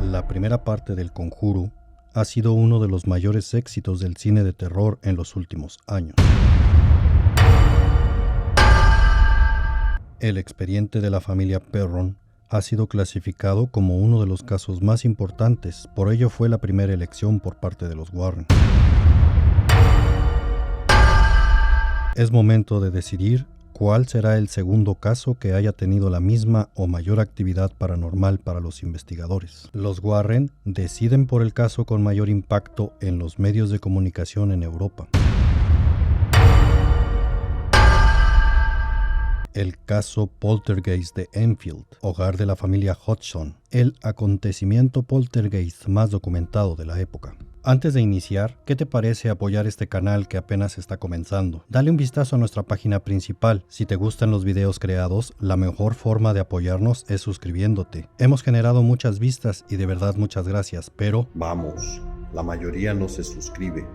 La primera parte del Conjuro ha sido uno de los mayores éxitos del cine de terror en los últimos años. El expediente de la familia Perron ha sido clasificado como uno de los casos más importantes, por ello fue la primera elección por parte de los Warren. Es momento de decidir cuál será el segundo caso que haya tenido la misma o mayor actividad paranormal para los investigadores. Los Warren deciden por el caso con mayor impacto en los medios de comunicación en Europa. El caso Poltergeist de Enfield, hogar de la familia Hodgson, el acontecimiento poltergeist más documentado de la época. Antes de iniciar, ¿qué te parece apoyar este canal que apenas está comenzando? Dale un vistazo a nuestra página principal. Si te gustan los videos creados, la mejor forma de apoyarnos es suscribiéndote. Hemos generado muchas vistas y de verdad muchas gracias, pero... Vamos, la mayoría no se suscribe.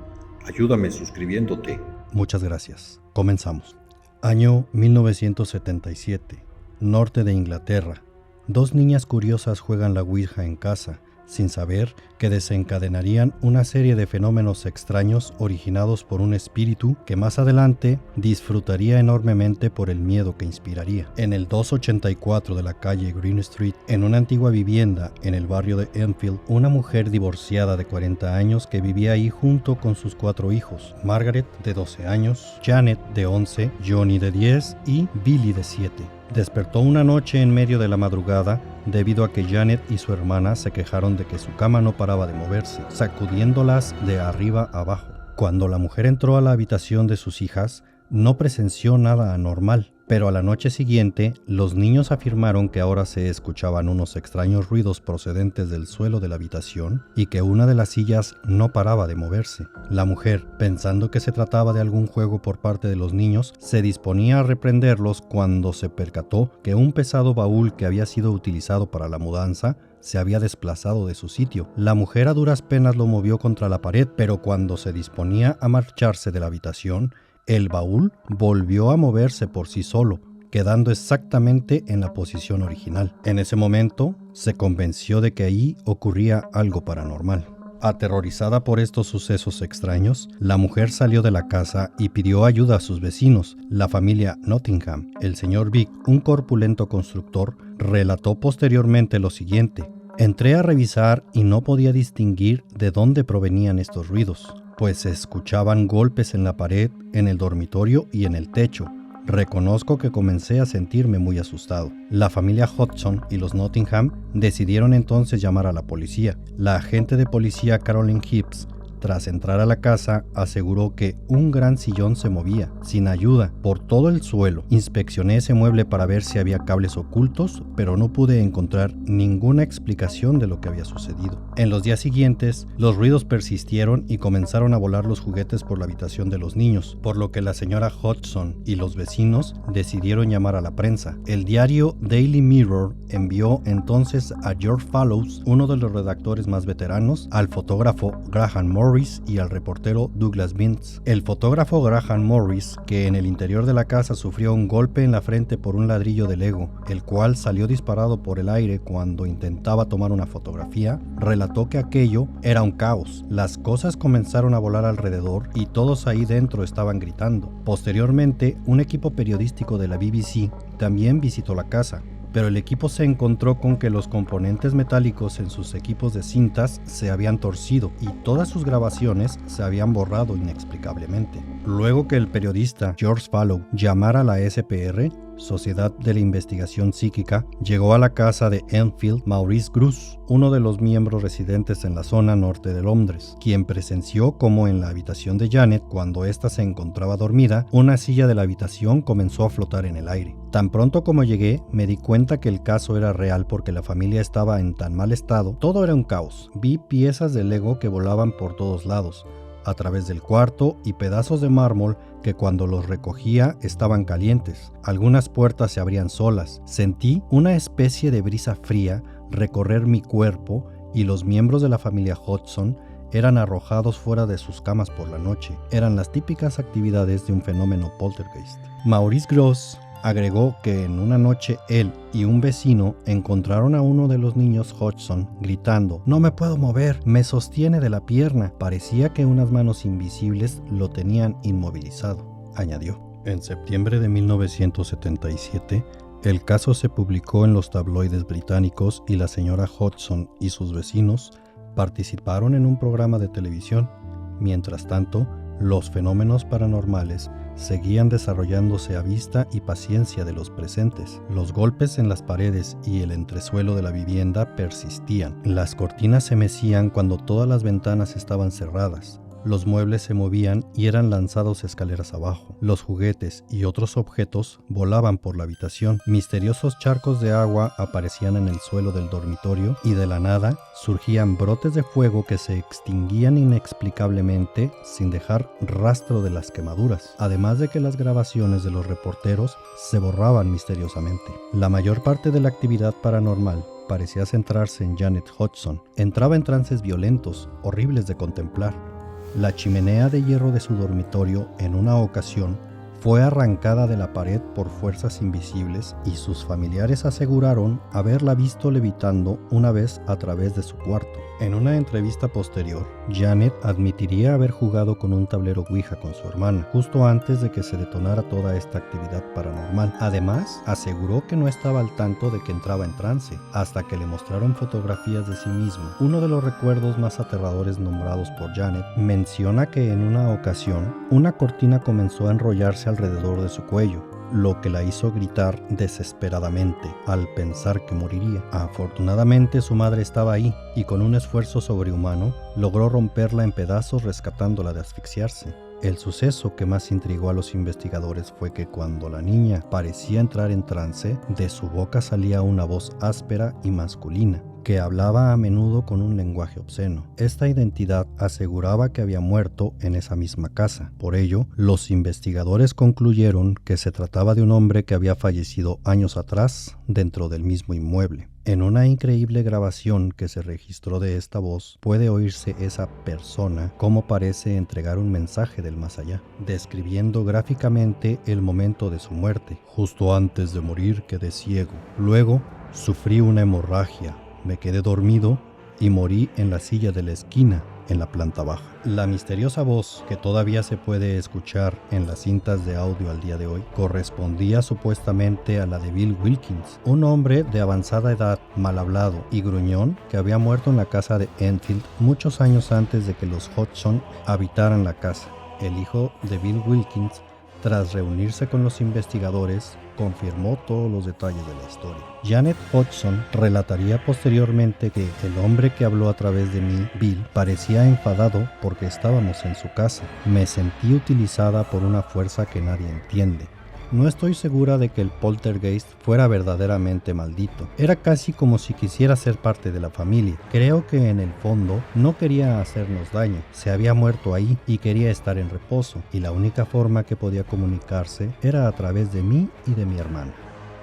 Ayúdame suscribiéndote. Muchas gracias. Comenzamos. Año 1977, norte de Inglaterra. Dos niñas curiosas juegan la Ouija en casa, sin saber que desencadenarían una serie de fenómenos extraños originados por un espíritu que más adelante disfrutaría enormemente por el miedo que inspiraría. En el 284 de la calle Green Street, en una antigua vivienda en el barrio de Enfield, una mujer divorciada de 40 años que vivía ahí junto con sus 4 hijos, Margaret de 12 años, Janet de 11, Johnny de 10 y Billy de 7. Despertó una noche en medio de la madrugada debido a que Janet y su hermana se quejaron de que su cama no paraba de moverse, sacudiéndolas de arriba abajo. Cuando la mujer entró a la habitación de sus hijas, no presenció nada anormal, pero a la noche siguiente, los niños afirmaron que ahora se escuchaban unos extraños ruidos procedentes del suelo de la habitación y que una de las sillas no paraba de moverse. La mujer, pensando que se trataba de algún juego por parte de los niños, se disponía a reprenderlos cuando se percató que un pesado baúl que había sido utilizado para la mudanza se había desplazado de su sitio. La mujer a duras penas lo movió contra la pared, pero cuando se disponía a marcharse de la habitación, el baúl volvió a moverse por sí solo, quedando exactamente en la posición original. En ese momento, se convenció de que ahí ocurría algo paranormal. Aterrorizada por estos sucesos extraños, la mujer salió de la casa y pidió ayuda a sus vecinos. La familia Nottingham, el señor Vick, un corpulento constructor, relató posteriormente lo siguiente: entré a revisar y no podía distinguir de dónde provenían estos ruidos, pues se escuchaban golpes en la pared, en el dormitorio y en el techo. Reconozco que comencé a sentirme muy asustado. La familia Hodgson y los Nottingham decidieron entonces llamar a la policía. La agente de policía Caroline Hibbs, tras entrar a la casa, aseguró que un gran sillón se movía, sin ayuda, por todo el suelo. Inspeccioné ese mueble para ver si había cables ocultos, pero no pude encontrar ninguna explicación de lo que había sucedido. En los días siguientes, los ruidos persistieron y comenzaron a volar los juguetes por la habitación de los niños, por lo que la señora Hodgson y los vecinos decidieron llamar a la prensa. El diario Daily Mirror envió entonces a George Fallows, uno de los redactores más veteranos, al fotógrafo Graham Morris y al reportero Douglas Vince. El fotógrafo Graham Morris, que en el interior de la casa sufrió un golpe en la frente por un ladrillo de Lego, el cual salió disparado por el aire cuando intentaba tomar una fotografía, relató que aquello era un caos. Las cosas comenzaron a volar alrededor y todos ahí dentro estaban gritando. Posteriormente, un equipo periodístico de la BBC también visitó la casa, pero el equipo se encontró con que los componentes metálicos en sus equipos de cintas se habían torcido y todas sus grabaciones se habían borrado inexplicablemente. Luego que el periodista George Fallows llamara a la SPR, Sociedad de la Investigación Psíquica, llegó a la casa de Enfield Maurice Grosse, uno de los miembros residentes en la zona norte de Londres, quien presenció cómo en la habitación de Janet, cuando ésta se encontraba dormida, una silla de la habitación comenzó a flotar en el aire. Tan pronto como llegué, me di cuenta que el caso era real porque la familia estaba en tan mal estado. Todo era un caos. Vi piezas de Lego que volaban por todos lados, a través del cuarto, y pedazos de mármol que cuando los recogía estaban calientes. Algunas puertas se abrían solas. Sentí una especie de brisa fría recorrer mi cuerpo y los miembros de la familia Hodgson eran arrojados fuera de sus camas por la noche. Eran las típicas actividades de un fenómeno poltergeist. Maurice Grosse Agregó que en una noche él y un vecino encontraron a uno de los niños Hodgson gritando: «No me puedo mover, me sostiene de la pierna». Parecía que unas manos invisibles lo tenían inmovilizado, añadió. En septiembre de 1977, el caso se publicó en los tabloides británicos y la señora Hodgson y sus vecinos participaron en un programa de televisión. Mientras tanto, los fenómenos paranormales seguían desarrollándose a vista y paciencia de los presentes. Los golpes en las paredes y el entresuelo de la vivienda persistían. Las cortinas se mecían cuando todas las ventanas estaban cerradas. Los muebles se movían y eran lanzados escaleras abajo. Los juguetes y otros objetos volaban por la habitación. Misteriosos charcos de agua aparecían en el suelo del dormitorio y de la nada surgían brotes de fuego que se extinguían inexplicablemente sin dejar rastro de las quemaduras. Además de que las grabaciones de los reporteros se borraban misteriosamente. La mayor parte de la actividad paranormal parecía centrarse en Janet Hodgson. Entraba en trances violentos, horribles de contemplar. La chimenea de hierro de su dormitorio en una ocasión fue arrancada de la pared por fuerzas invisibles y sus familiares aseguraron haberla visto levitando una vez a través de su cuarto. En una entrevista posterior, Janet admitiría haber jugado con un tablero Ouija con su hermana, justo antes de que se detonara toda esta actividad paranormal. Además, aseguró que no estaba al tanto de que entraba en trance, hasta que le mostraron fotografías de sí mismo. Uno de los recuerdos más aterradores nombrados por Janet menciona que en una ocasión, una cortina comenzó a enrollarse alrededor de su cuello, lo que la hizo gritar desesperadamente al pensar que moriría. Afortunadamente su madre estaba ahí y con un esfuerzo sobrehumano logró romperla en pedazos rescatándola de asfixiarse. El suceso que más intrigó a los investigadores fue que cuando la niña parecía entrar en trance, de su boca salía una voz áspera y masculina, que hablaba a menudo con un lenguaje obsceno. Esta identidad aseguraba que había muerto en esa misma casa. Por ello, los investigadores concluyeron que se trataba de un hombre que había fallecido años atrás dentro del mismo inmueble. En una increíble grabación que se registró de esta voz, puede oírse esa persona cómo parece entregar un mensaje del más allá, describiendo gráficamente el momento de su muerte. Justo antes de morir quedé ciego. Luego sufrí una hemorragia. Me quedé dormido y morí en la silla de la esquina, en la planta baja. La misteriosa voz, que todavía se puede escuchar en las cintas de audio al día de hoy, correspondía supuestamente a la de Bill Wilkins, un hombre de avanzada edad, mal hablado y gruñón que había muerto en la casa de Enfield muchos años antes de que los Hodgson habitaran la casa. El hijo de Bill Wilkins, tras reunirse con los investigadores, confirmó todos los detalles de la historia. Janet Hodgson relataría posteriormente que el hombre que habló a través de mí, Bill, parecía enfadado porque estábamos en su casa. Me sentí utilizada por una fuerza que nadie entiende. No estoy segura de que el poltergeist fuera verdaderamente maldito. Era casi como si quisiera ser parte de la familia. Creo que en el fondo no quería hacernos daño. Se había muerto ahí y quería estar en reposo. Y la única forma que podía comunicarse era a través de mí y de mi hermana.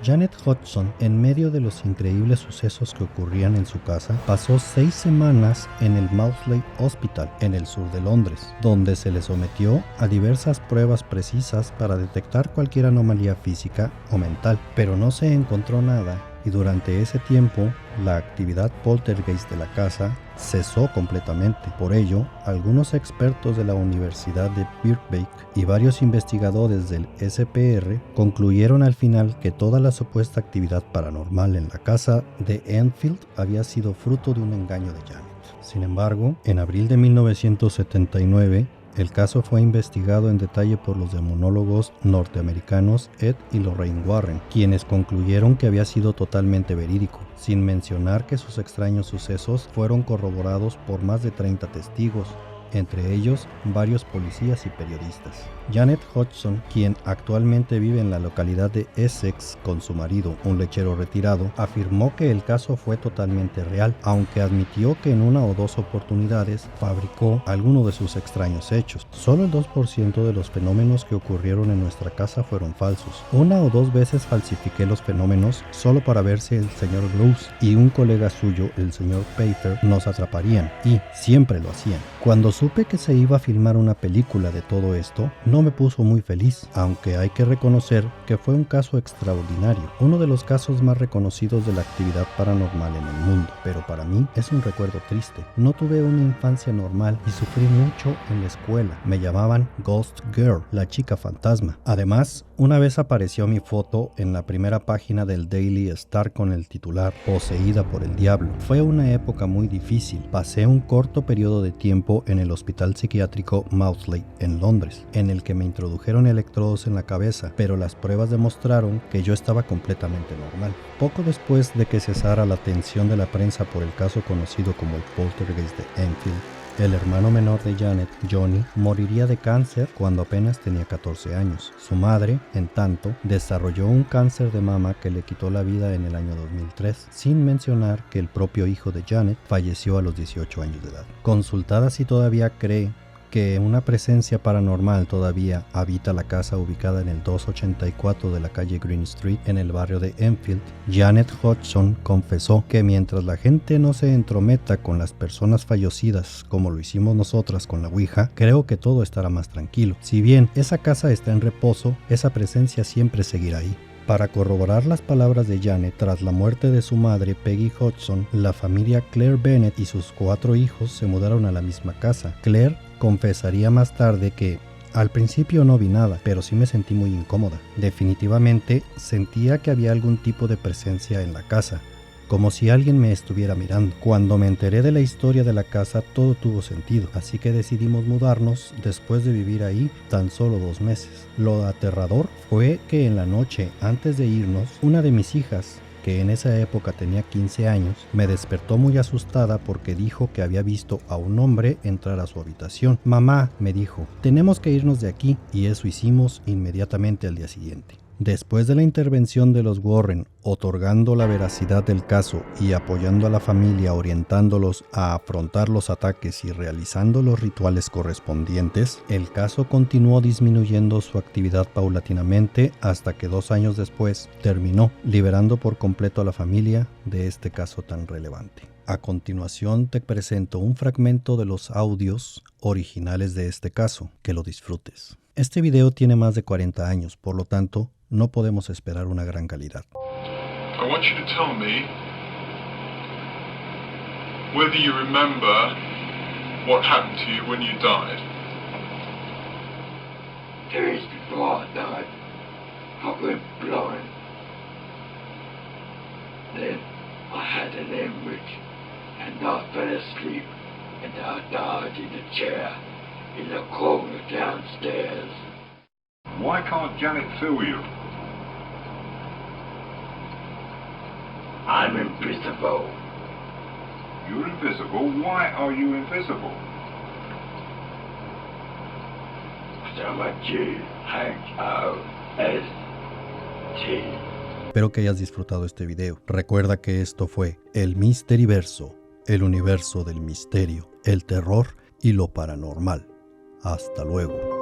Janet Hodgson, en medio de los increíbles sucesos que ocurrían en su casa, pasó 6 semanas en el Maudsley Hospital, en el sur de Londres, donde se le sometió a diversas pruebas precisas para detectar cualquier anomalía física o mental, pero no se encontró nada, y durante ese tiempo la actividad poltergeist de la casa cesó completamente. Por ello, algunos expertos de la Universidad de Birkbeck y varios investigadores del SPR concluyeron al final que toda la supuesta actividad paranormal en la casa de Enfield había sido fruto de un engaño de Janet. Sin embargo, en abril de 1979, el caso fue investigado en detalle por los demonólogos norteamericanos Ed y Lorraine Warren, quienes concluyeron que había sido totalmente verídico, sin mencionar que sus extraños sucesos fueron corroborados por más de 30 testigos, entre ellos varios policías y periodistas. Janet Hodgson, quien actualmente vive en la localidad de Essex con su marido, un lechero retirado, afirmó que el caso fue totalmente real, aunque admitió que en una o dos oportunidades fabricó alguno de sus extraños hechos. Solo el 2% de los fenómenos que ocurrieron en nuestra casa fueron falsos. 1 o 2 veces falsifiqué los fenómenos solo para ver si el señor Bruce y un colega suyo, el señor Pfeiffer, nos atraparían, y siempre lo hacían. Cuando supe que se iba a filmar una película de todo esto, no me puso muy feliz, aunque hay que reconocer que fue un caso extraordinario, uno de los casos más reconocidos de la actividad paranormal en el mundo, pero para mí es un recuerdo triste. No tuve una infancia normal y sufrí mucho en la escuela. Me llamaban Ghost Girl, la chica fantasma. Además, una vez apareció mi foto en la primera página del Daily Star con el titular Poseída por el Diablo. Fue una época muy difícil. Pasé un corto periodo de tiempo en el hospital psiquiátrico Maudsley en Londres, en el que me introdujeron electrodos en la cabeza, pero las pruebas demostraron que yo estaba completamente normal. Poco después de que cesara la atención de la prensa por el caso conocido como el Poltergeist de Enfield, el hermano menor de Janet, Johnny, moriría de cáncer cuando apenas tenía 14 años. Su madre, en tanto, desarrolló un cáncer de mama que le quitó la vida en el año 2003, sin mencionar que el propio hijo de Janet falleció a los 18 años de edad. Consultada si todavía cree que una presencia paranormal todavía habita la casa ubicada en el 284 de la calle Green Street en el barrio de Enfield, Janet Hodgson confesó que mientras la gente no se entrometa con las personas fallecidas como lo hicimos nosotras con la Ouija, creo que todo estará más tranquilo. Si bien esa casa está en reposo, esa presencia siempre seguirá ahí. Para corroborar las palabras de Janet, tras la muerte de su madre Peggy Hodgson, la familia Claire Bennett y sus 4 hijos se mudaron a la misma casa. Claire confesaría más tarde que al principio no vi nada, pero sí me sentí muy incómoda. Definitivamente sentía que había algún tipo de presencia en la casa, como si alguien me estuviera mirando. Cuando me enteré de la historia de la casa, todo tuvo sentido, así que decidimos mudarnos después de vivir ahí tan solo 2 meses. Lo aterrador fue que en la noche, antes de irnos, una de mis hijas, que en esa época tenía 15 años, me despertó muy asustada porque dijo que había visto a un hombre entrar a su habitación. Mamá, me dijo, tenemos que irnos de aquí, y eso hicimos inmediatamente al día siguiente. Después de la intervención de los Warren, otorgando la veracidad del caso y apoyando a la familia, orientándolos a afrontar los ataques y realizando los rituales correspondientes, el caso continuó disminuyendo su actividad paulatinamente hasta que 2 años después terminó, liberando por completo a la familia de este caso tan relevante. A continuación te presento un fragmento de los audios originales de este caso, que lo disfrutes. Este video tiene más de 40 años, por lo tanto, no podemos esperar una gran calidad. I want you to tell me whether you remember what happened to you when you died. Days before I died, I went blind. Then I had an hemorrhage, and I fell asleep, and I died in a chair in the corner downstairs. Why can't Janet feel you? I'm invisible. You're invisible? Why are you invisible? I'm a G-H-O-S-T. Espero que hayas disfrutado este video. Recuerda que esto fue el Misteriverso, el universo del misterio, el terror y lo paranormal. Hasta luego.